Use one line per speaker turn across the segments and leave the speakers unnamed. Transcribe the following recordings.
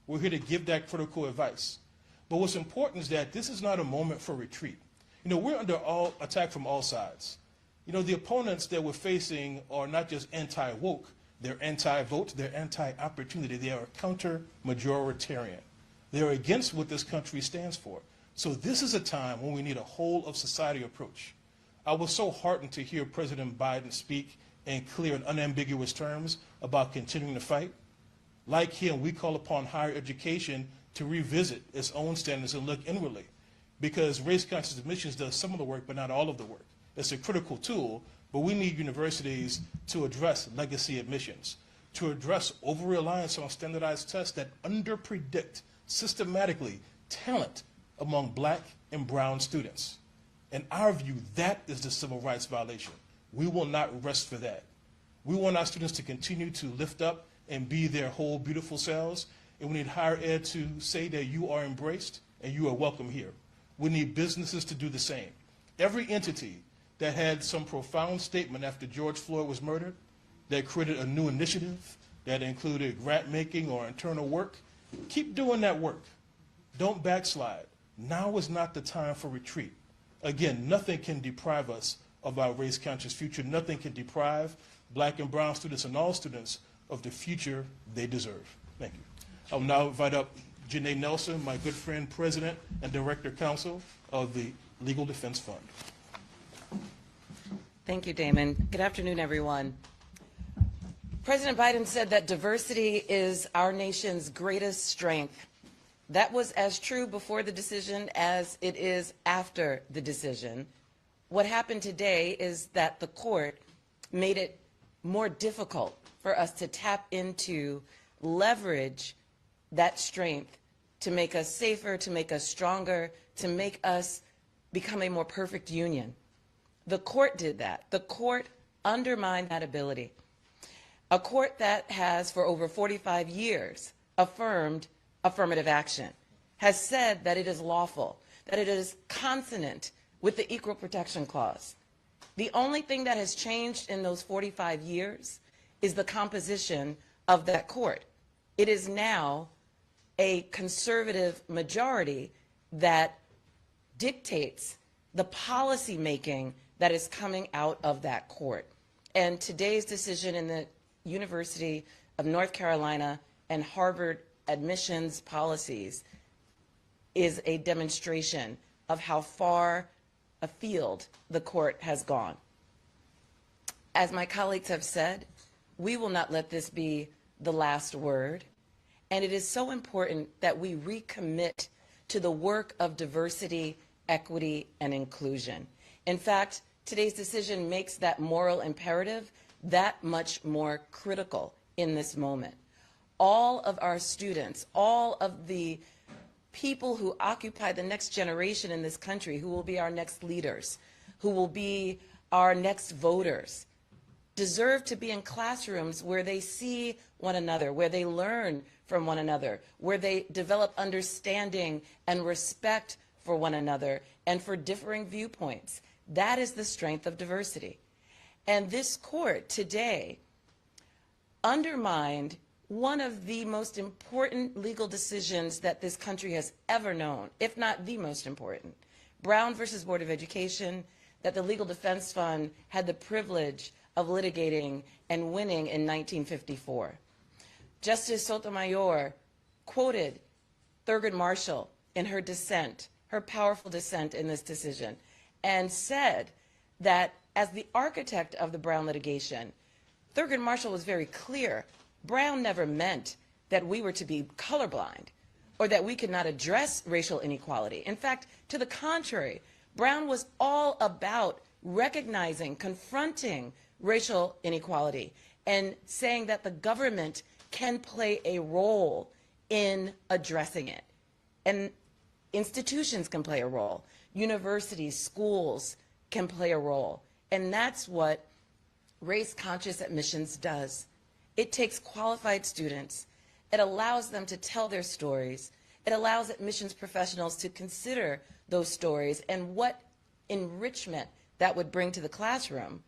We're here to give that critical advice. But what's important is that this is not a moment for retreat. We're under attack from all sides. The opponents that we're facing are not just anti-woke, they're anti-vote, they're anti-opportunity, they are counter-majoritarian. They're against what this country stands for. So this is a time when we need a whole of society approach. I was so heartened to hear President Biden speak in clear and unambiguous terms about continuing to fight. Like him, we call upon higher education to revisit its own standards and look inwardly, because race-conscious admissions does some of the work, but not all of the work. It's a critical tool, but we need universities to address legacy admissions, to address over-reliance on standardized tests that underpredict systematically talent among black and brown students. In our view, that is the civil rights violation. We will not rest for that. We want our students to continue to lift up and be their whole beautiful selves, and we need higher ed to say that you are embraced and you are welcome here. We need businesses to do the same. Every entity that had some profound statement after George Floyd was murdered, that created a new initiative, that included grant making or internal work, keep doing that work. Don't backslide. Now is not the time for retreat. Again, nothing can deprive us of our race-conscious future. Nothing can deprive black and brown students and all students of the future they deserve. Thank you. I will now invite up Janae Nelson, my good friend, President and Director Counsel of the Legal Defense Fund.
Thank you, Damon. Good afternoon, everyone. President Biden said that diversity is our nation's greatest strength. That was as true before the decision as it is after the decision. What happened today is that the court made it more difficult for us to tap into, leverage that strength to make us safer, to make us stronger, to make us become a more perfect union. The court did that. The court undermined that ability. A court that has, for over 45 years, affirmed affirmative action, has said that it is lawful, that it is consonant with the Equal Protection Clause. The only thing that has changed in those 45 years is the composition of that court. It is now a conservative majority that dictates the policy making that is coming out of that court. And today's decision in the University of North Carolina and Harvard admissions policies is a demonstration of how far afield the court has gone. As my colleagues have said, we will not let this be the last word. And it is so important that we recommit to the work of diversity, equity, and inclusion. In fact, today's decision makes that moral imperative that much more critical in this moment. All of our students, all of the people who occupy the next generation in this country, who will be our next leaders, who will be our next voters, deserve to be in classrooms where they see one another, where they learn from one another, where they develop understanding and respect for one another and for differing viewpoints. That is the strength of diversity. And this court today undermined one of the most important legal decisions that this country has ever known, if not the most important. Brown versus Board of Education, that the Legal Defense Fund had the privilege of litigating and winning in 1954. Justice Sotomayor quoted Thurgood Marshall in her dissent, her powerful dissent in this decision, and said that as the architect of the Brown litigation, Thurgood Marshall was very clear. Brown never meant that we were to be colorblind or that we could not address racial inequality. In fact, to the contrary, Brown was all about recognizing, confronting racial inequality and saying that the government can play a role in addressing it. And institutions can play a role. Universities, schools can play a role. And that's what race-conscious admissions does. It takes qualified students. It allows them to tell their stories. It allows admissions professionals to consider those stories and what enrichment that would bring to the classroom,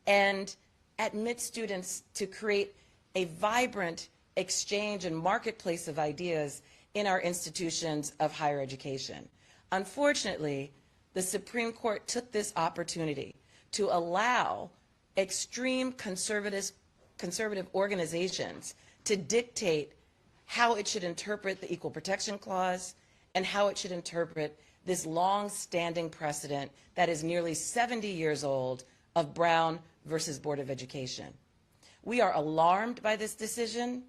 and admit students to create a vibrant exchange and marketplace of ideas in our institutions of higher education. Unfortunately, the Supreme Court took this opportunity to allow extreme conservative organizations to dictate how it should interpret the Equal Protection Clause and how it should interpret this long-standing precedent that is nearly 70 years old of Brown versus Board of Education. We are alarmed by this decision,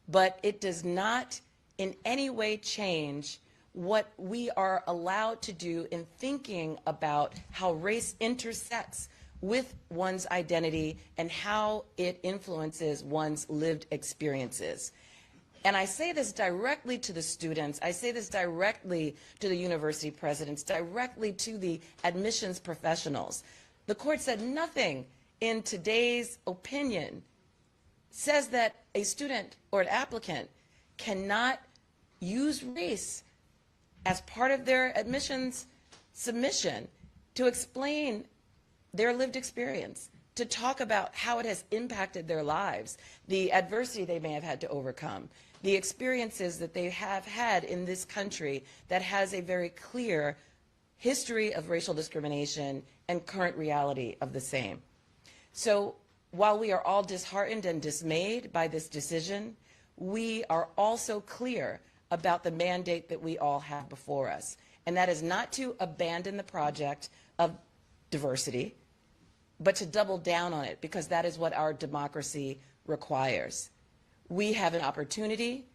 but it does not in any way change what we are allowed to do in thinking about how race intersects with one's identity and how it influences one's lived experiences. And I say this directly to the students, I say this directly to the university presidents, directly to the admissions professionals. The court said nothing in today's opinion says that a student or an applicant cannot use race as part of their admissions submission to explain their lived experience, to talk about how it has impacted their lives, the adversity they may have had to overcome, the experiences that they have had in this country that has a very clear history of racial discrimination and current reality of the same. So while we are all disheartened and dismayed by this decision, we are also clear about the mandate that we all have before us, and that is not to abandon the project of diversity, but to double down on it, because that is what our democracy requires. We have an opportunity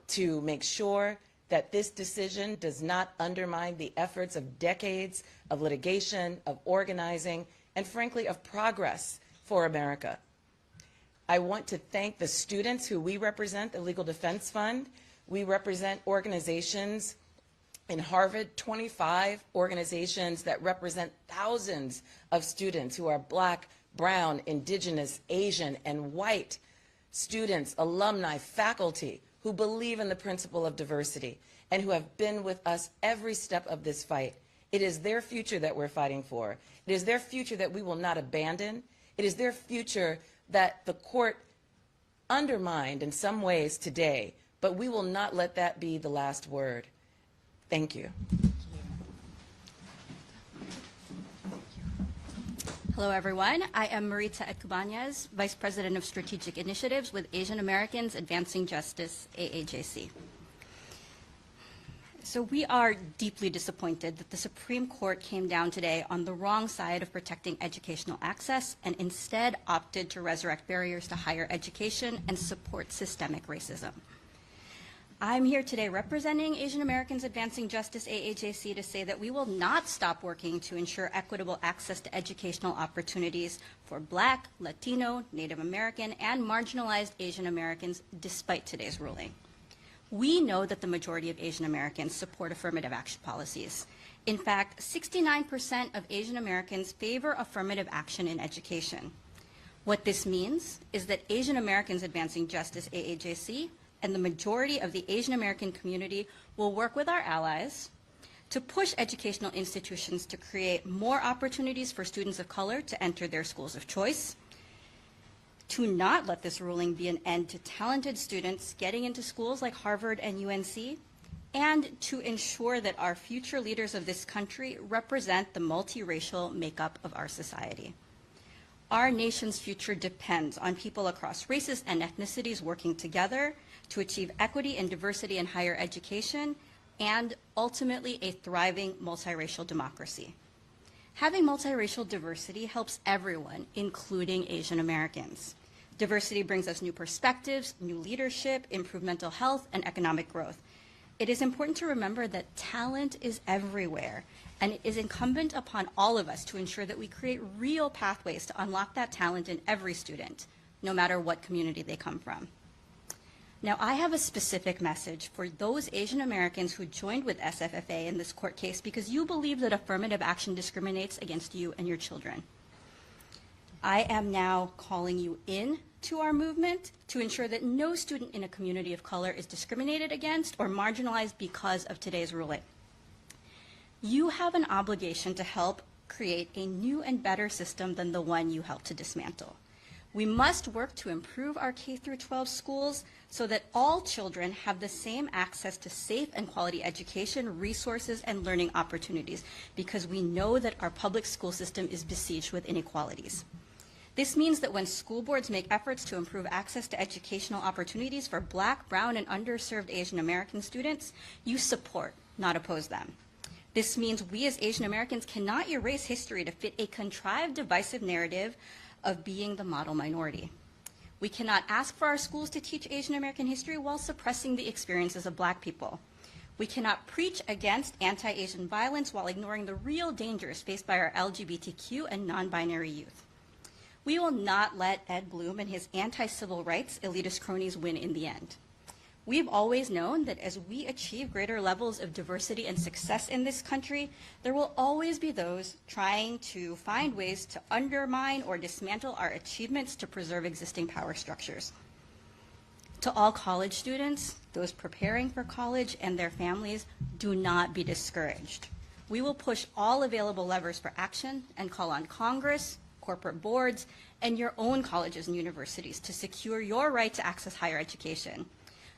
to make sure that this decision does not undermine the efforts of decades of litigation, of organizing, and frankly, of progress for America. I want to thank the students who we represent, the Legal Defense Fund. We represent organizations in Harvard, 25 organizations that represent thousands of students who are Black, brown, indigenous, Asian, and white students, alumni, faculty who believe in the principle of diversity and who have been with us every step of this fight. It is their future that we're fighting for. It is their future that we will not abandon. It is their future that the court undermined in some ways today, but we will not let that be the last word. Thank you.
Hello, everyone. I am Marita Ecubanez, Vice President of Strategic Initiatives with Asian Americans Advancing Justice, AAJC. So we are deeply disappointed that the Supreme Court came down today on the wrong side of protecting educational access and instead opted to resurrect barriers to higher education and support systemic racism. I'm here today representing Asian Americans Advancing Justice, AAJC, to say that we will not stop working to ensure equitable access to educational opportunities for Black, Latino, Native American, and marginalized Asian Americans despite today's ruling. We know that the majority of Asian Americans support affirmative action policies. In fact, 69% of Asian Americans favor affirmative action in education. What this means is that Asian Americans Advancing Justice, AAJC, and the majority of the Asian American community will work with our allies to push educational institutions to create more opportunities for students of color to enter their schools of choice, to not let this ruling be an end to talented students getting into schools like Harvard and UNC, and to ensure that our future leaders of this country represent the multiracial makeup of our society. Our nation's future depends on people across races and ethnicities working together to achieve equity and diversity in higher education and ultimately a thriving multiracial democracy. Having multiracial diversity helps everyone, including Asian Americans. Diversity brings us new perspectives, new leadership, improved mental health, and economic growth. It is important to remember that talent is everywhere, and it is incumbent upon all of us to ensure that we create real pathways to unlock that talent in every student, no matter what community they come from. Now, I have a specific message for those Asian Americans who joined with SFFA in this court case because you believe that affirmative action discriminates against you and your children. I am now calling you in to our movement to ensure that no student in a community of color is discriminated against or marginalized because of today's ruling. You have an obligation to help create a new and better system than the one you helped to dismantle. We must work to improve our K-12 schools so that all children have the same access to safe and quality education, resources, and learning opportunities, because we know that our public school system is besieged with inequalities. This means that when school boards make efforts to improve access to educational opportunities for Black, Brown, and underserved Asian American students, you support, not oppose them. This means we as Asian Americans cannot erase history to fit a contrived, divisive narrative of being the model minority. We cannot ask for our schools to teach Asian American history while suppressing the experiences of Black people. We cannot preach against anti-Asian violence while ignoring the real dangers faced by our LGBTQ and non-binary youth. We will not let Ed Bloom and his anti-civil rights elitist cronies win in the end. We've always known that as we achieve greater levels of diversity and success in this country, there will always be those trying to find ways to undermine or dismantle our achievements to preserve existing power structures. To all college students, those preparing for college, and their families, do not be discouraged. We will push all available levers for action and call on Congress, corporate boards, and your own colleges and universities to secure your right to access higher education.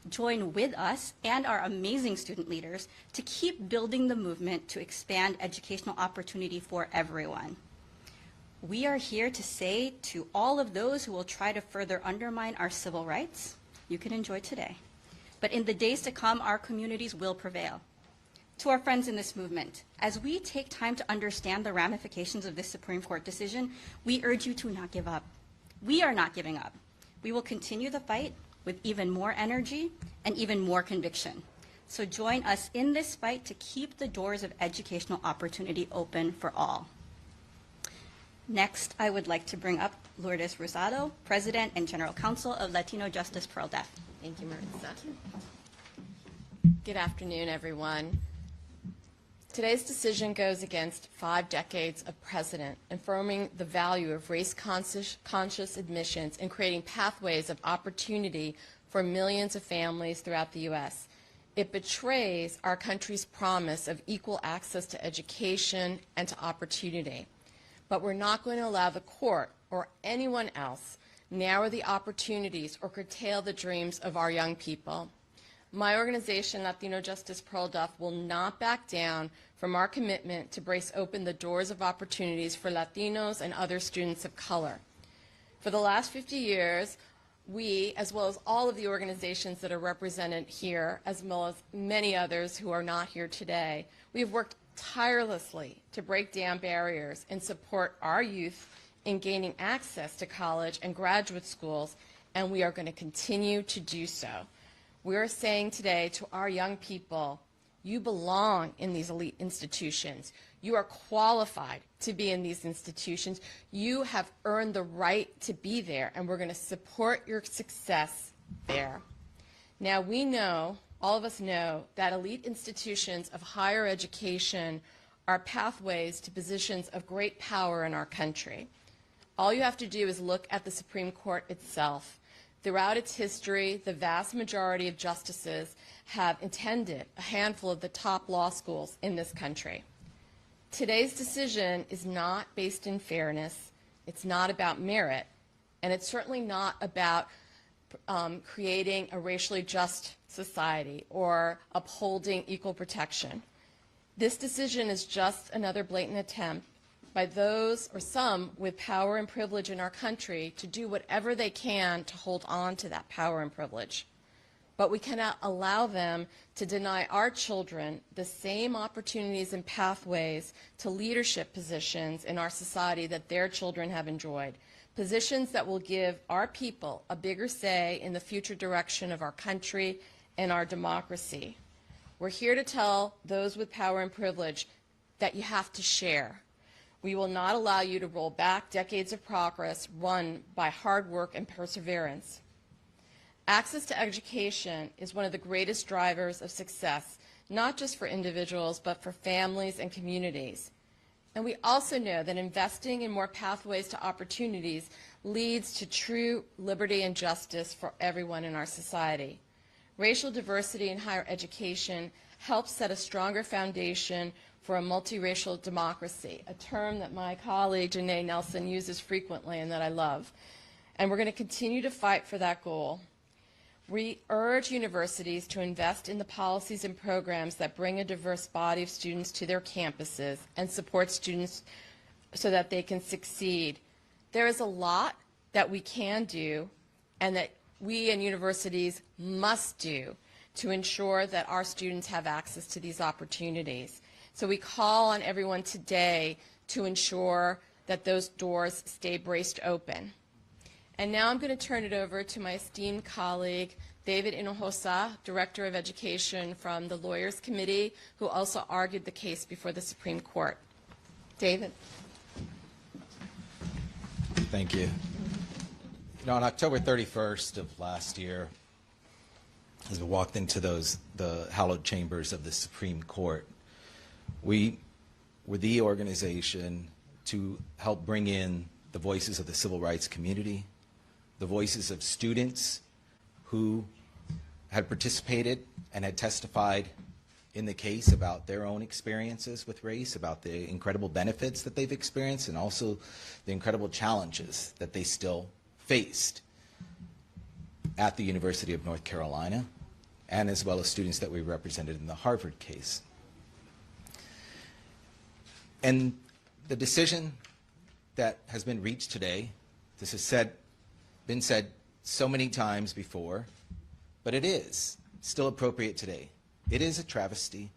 Join with us and our amazing student leaders to keep building the movement to expand educational opportunity for everyone. We are here to say to all of those who will try to further undermine our civil rights, you can enjoy today. But in the days to come, our communities will prevail. To our friends in this movement, as we take time to understand the ramifications of this Supreme Court decision, we urge you to not give up. We are not giving up. We will continue the fight with even more energy and even more conviction. So join us in this fight to keep the doors of educational opportunity open for all. Next, I would like to bring up Lourdes Rosado, President and General Counsel of Latino Justice Pearl Deaf.
Thank you, Marissa. Good afternoon, everyone. Today's decision goes against 5 decades of precedent, affirming the value of race-conscious admissions and creating pathways of opportunity for millions of families throughout the U.S. It betrays our country's promise of equal access to education and to opportunity. But we're not going to allow the court or anyone else narrow the opportunities or curtail the dreams of our young people. My organization, Latino Justice Pearl Deaf, will not back down from our commitment to brace open the doors of opportunities for Latinos and other students of color. For the last 50 years, we, as well as all of the organizations that are represented here, as well as many others who are not here today, we have worked tirelessly to break down barriers and support our youth in gaining access to college and graduate schools, and we are going to continue to do so. We are saying today to our young people, you belong in these elite institutions. You are qualified to be in these institutions. You have earned the right to be there, and we're going to support your success there. Now, we know, all of us know, that elite institutions of higher education are pathways to positions of great power in our country. All you have to do is look at the Supreme Court itself. Throughout its history, the vast majority of justices have attended a handful of the top law schools in this country. Today's decision is not based in fairness, it's not about merit, and it's certainly not about creating a racially just society or upholding equal protection. This decision is just another blatant attempt by those or some with power and privilege in our country to do whatever they can to hold on to that power and privilege. But we cannot allow them to deny our children the same opportunities and pathways to leadership positions in our society that their children have enjoyed, positions that will give our people a bigger say in the future direction of our country and our democracy. We're here to tell those with power and privilege that you have to share. We will not allow you to roll back decades of progress won by hard work and perseverance. Access to education is one of the greatest drivers of success, not just for individuals, but for families and communities. And we also know that investing in more pathways to opportunities leads to true liberty and justice for everyone in our society. Racial diversity in higher education helps set a stronger foundation for a multiracial democracy, a term that my colleague Janae Nelson uses frequently and that I love. and we're going to continue to fight for that goal. We urge universities to invest in the policies and programs that bring a diverse body of students to their campuses and support students so that they can succeed. There is a lot that we can do and that we and universities must do to ensure that our students have access to these opportunities. So we call on everyone today to ensure that those doors stay braced open. And now I'm going to turn it over to my esteemed colleague, David Hinojosa, Director of Education from the Lawyers Committee, who also argued the case before the Supreme Court. David.
Thank you. You know, on October 31st of last year, as we walked into the hallowed chambers of the Supreme Court, we were the organization to help bring in the voices of the civil rights community, the voices of students who had participated and had testified in the case about their own experiences with race, about the incredible benefits that they've experienced, and also the incredible challenges that they still faced at the University of North Carolina, and as well as students that we represented in the Harvard case. And the decision that has been reached today, this has been said so many times before, but it is still appropriate today. It is a travesty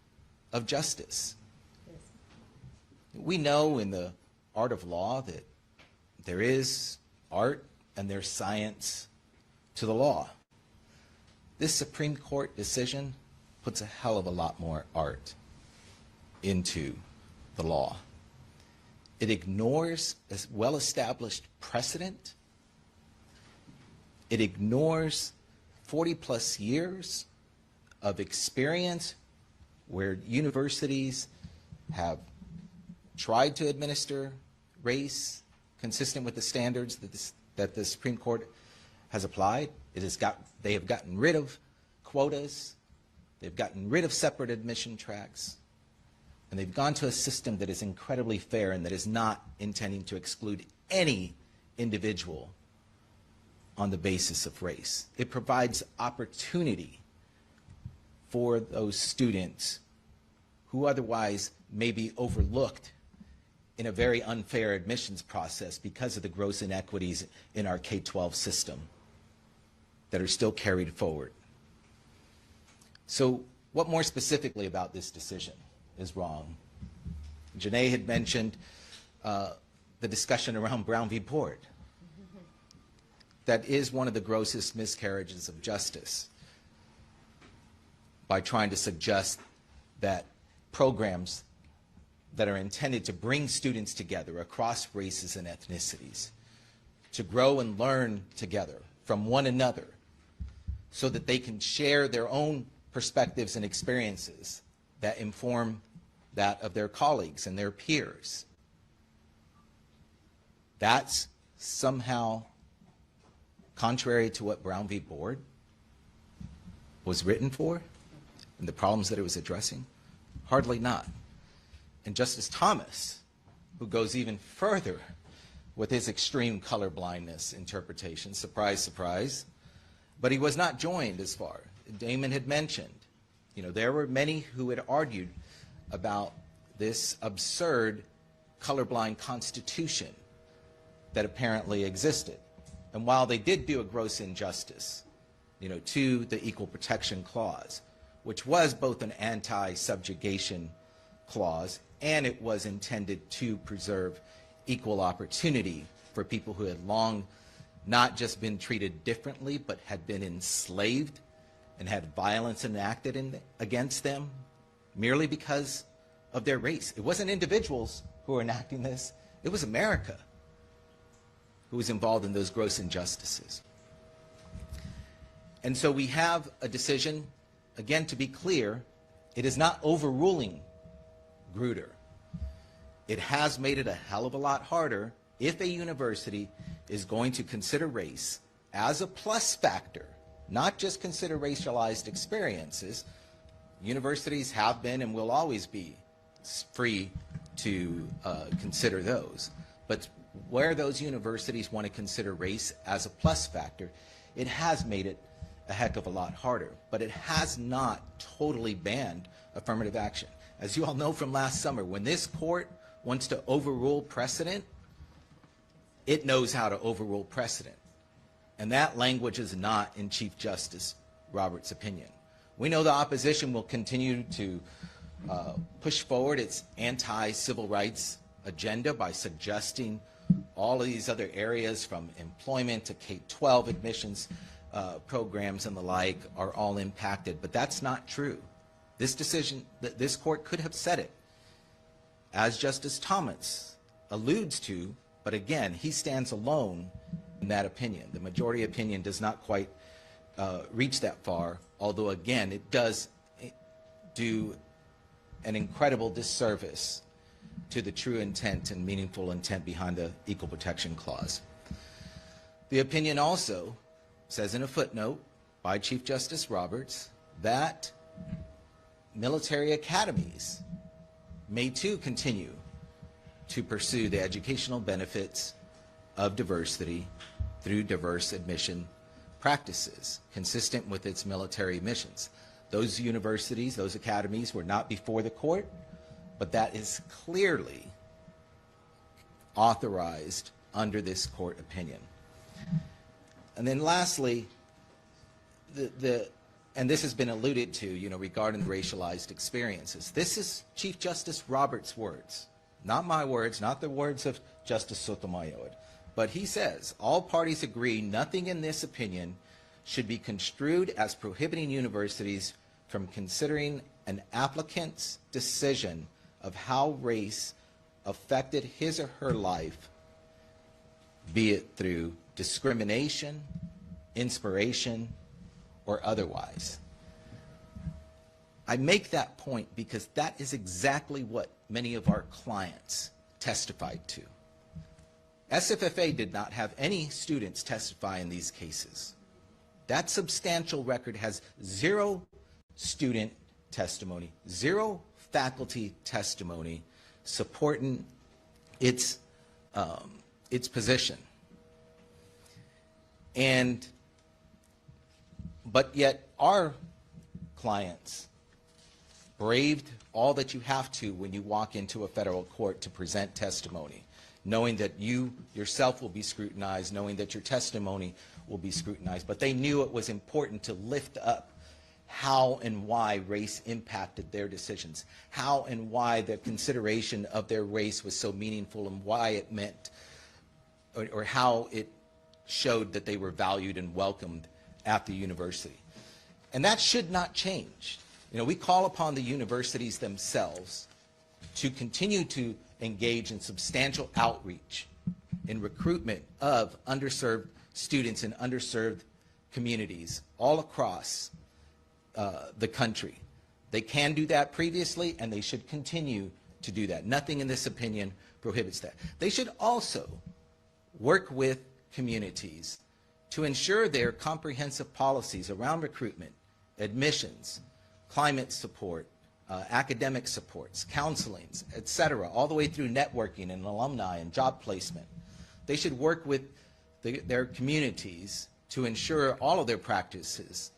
of justice. We know in the art of law that there is art and there's science to the law. This Supreme Court decision puts a hell of a lot more art into the law. It ignores a well-established precedent. It ignores 40-plus years of experience where universities have tried to administer race consistent with the standards that the Supreme Court has applied. They have gotten rid of quotas. They've gotten rid of separate admission tracks. And they've gone to a system that is incredibly fair and that is not intending to exclude any individual on the basis of race. It provides opportunity for those students who otherwise may be overlooked in a very unfair admissions process because of the gross inequities in our K-12 system that are still carried forward. So what more specifically about this decision is wrong? Janae had mentioned the discussion around Brown v. Board. That is one of the grossest miscarriages of justice by trying to suggest that programs that are intended to bring students together across races and ethnicities, to grow and learn together from one another so that they can share their own perspectives and experiences that inform that of their colleagues and their peers. That's somehow contrary to what Brown v. Board was written for and the problems that it was addressing? Hardly not. And Justice Thomas, who goes even further with his extreme colorblindness interpretation, surprise, surprise, but he was not joined as far. Damon had mentioned, there were many who had argued about this absurd colorblind constitution that apparently existed. And while they did do a gross injustice, to the Equal Protection Clause, which was both an anti-subjugation clause and it was intended to preserve equal opportunity for people who had long not just been treated differently, but had been enslaved and had violence enacted against them merely because of their race. It wasn't individuals who were enacting this, it was America who was involved in those gross injustices. And so we have a decision, again, to be clear, it is not overruling Grutter. It has made it a hell of a lot harder if a university is going to consider race as a plus factor, not just consider racialized experiences. Universities have been and will always be free to consider those. But where those universities want to consider race as a plus factor, it has made it a heck of a lot harder. But it has not totally banned affirmative action. As you all know from last summer, when this court wants to overrule precedent, it knows how to overrule precedent. And that language is not in Chief Justice Roberts' opinion. We know the opposition will continue to push forward its anti-civil rights agenda by suggesting all of these other areas, from employment to K-12 admissions programs and the like, are all impacted. But that's not true. This decision, this court could have said it, as Justice Thomas alludes to, but again, he stands alone in that opinion. The majority opinion does not quite reach that far, although again, it does do an incredible disservice to the true intent and meaningful intent behind the Equal Protection Clause. The opinion also says in a footnote by Chief Justice Roberts that military academies may too continue to pursue the educational benefits of diversity through diverse admission practices consistent with its military missions. Those universities, those academies were not before the court, but that is clearly authorized under this court opinion. And then lastly, and this has been alluded to, regarding racialized experiences. This is Chief Justice Roberts' words, not my words, not the words of Justice Sotomayor. But he says, all parties agree nothing in this opinion should be construed as prohibiting universities from considering an applicant's decision of how race affected his or her life, be it through discrimination, inspiration, or otherwise. I make that point because that is exactly what many of our clients testified to. SFFA did not have any students testify in these cases. That substantial record has 0 student testimony, 0 faculty testimony supporting its position. But yet our clients braved all that you have to when you walk into a federal court to present testimony, knowing that you yourself will be scrutinized, knowing that your testimony will be scrutinized. But they knew it was important to lift up how and why race impacted their decisions, how and why the consideration of their race was so meaningful, and why it meant, or how it showed that they were valued and welcomed at the university. And that should not change. We call upon the universities themselves to continue to engage in substantial outreach in recruitment of underserved students in underserved communities all across the country. They can do that previously, and they should continue to do that. Nothing in this opinion prohibits that. They should also work with communities to ensure their comprehensive policies around recruitment, admissions, climate support, academic supports, counselings, etc., all the way through networking and alumni and job placement. They should work with their communities to ensure all of their practices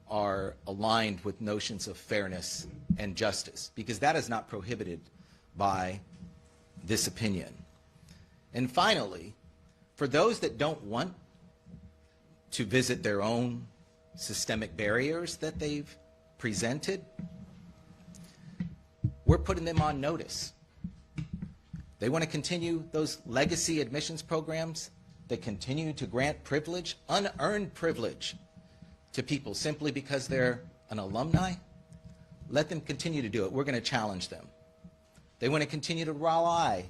are aligned with notions of fairness and justice, because that is not prohibited by this opinion. And finally, for those that don't want to visit their own systemic barriers that they've presented, we're putting them on notice. They want to continue those legacy admissions programs that continue to grant privilege, unearned privilege, to people simply because they're an alumni. Let them continue to do it. We're going to challenge them. They want to continue to rely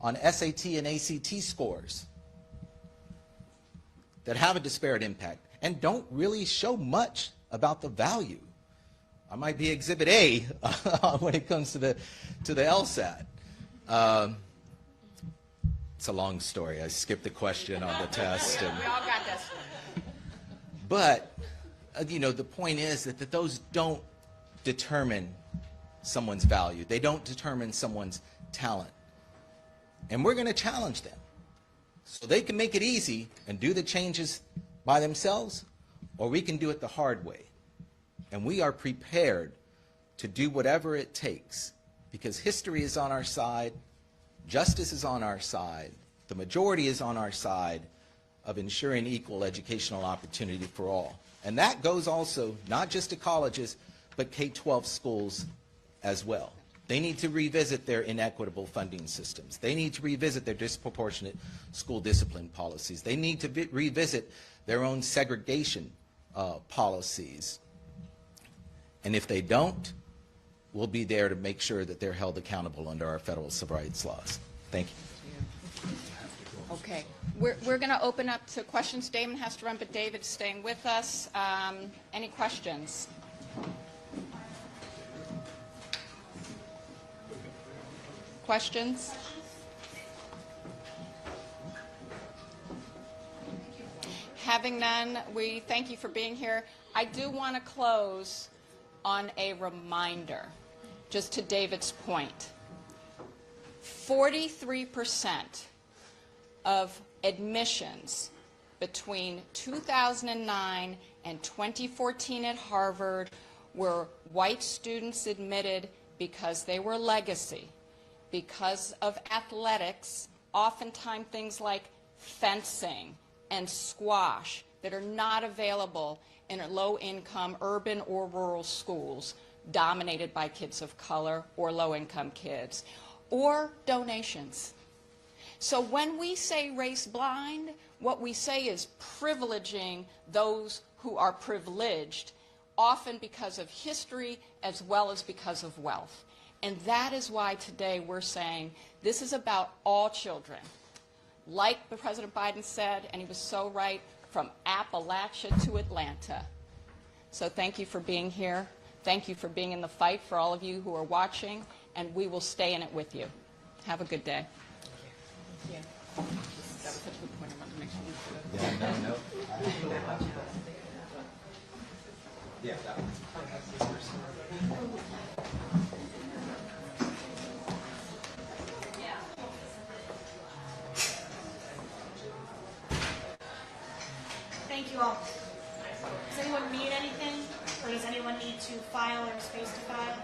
on SAT and ACT scores that have a disparate impact and don't really show much about the value. I might be Exhibit A when it comes to the LSAT. It's a long story. I skipped the question on the test.
We all got this one.
But the point is that those don't determine someone's value. They don't determine someone's talent. And we're going to challenge them. So they can make it easy and do the changes by themselves, or we can do it the hard way. And we are prepared to do whatever it takes, because history is on our side, justice is on our side, the majority is on our side of ensuring equal educational opportunity for all. And that goes also not just to colleges, but K-12 schools as well. They need to revisit their inequitable funding systems. They need to revisit their disproportionate school discipline policies. They need to revisit their own segregation policies. And if they don't, we'll be there to make sure that they're held accountable under our federal civil rights laws. Thank you.
Okay, we're going to open up to questions. Damon has to run, but David's staying with us. Any questions? Questions? Having none, we thank you for being here. I do want to close on a reminder, just to David's point. 43% of admissions between 2009 and 2014 at Harvard were white students admitted because they were legacy, because of athletics, oftentimes things like fencing and squash that are not available in low-income urban or rural schools dominated by kids of color or low-income kids, or donations. So when we say race blind, what we say is privileging those who are privileged, often because of history as well as because of wealth. And that is why today we're saying this is about all children. Like President Biden said, and he was so right, from Appalachia to Atlanta. So thank you for being here. Thank you for being in the fight, for all of you who are watching, and we will stay in it with you. Have a good day. Yeah. That was such a good point. I wanted to make sure you said it.
Yeah, no. Yeah, that one.
Thank you all. Does anyone need anything? Or does anyone need to file or space to file?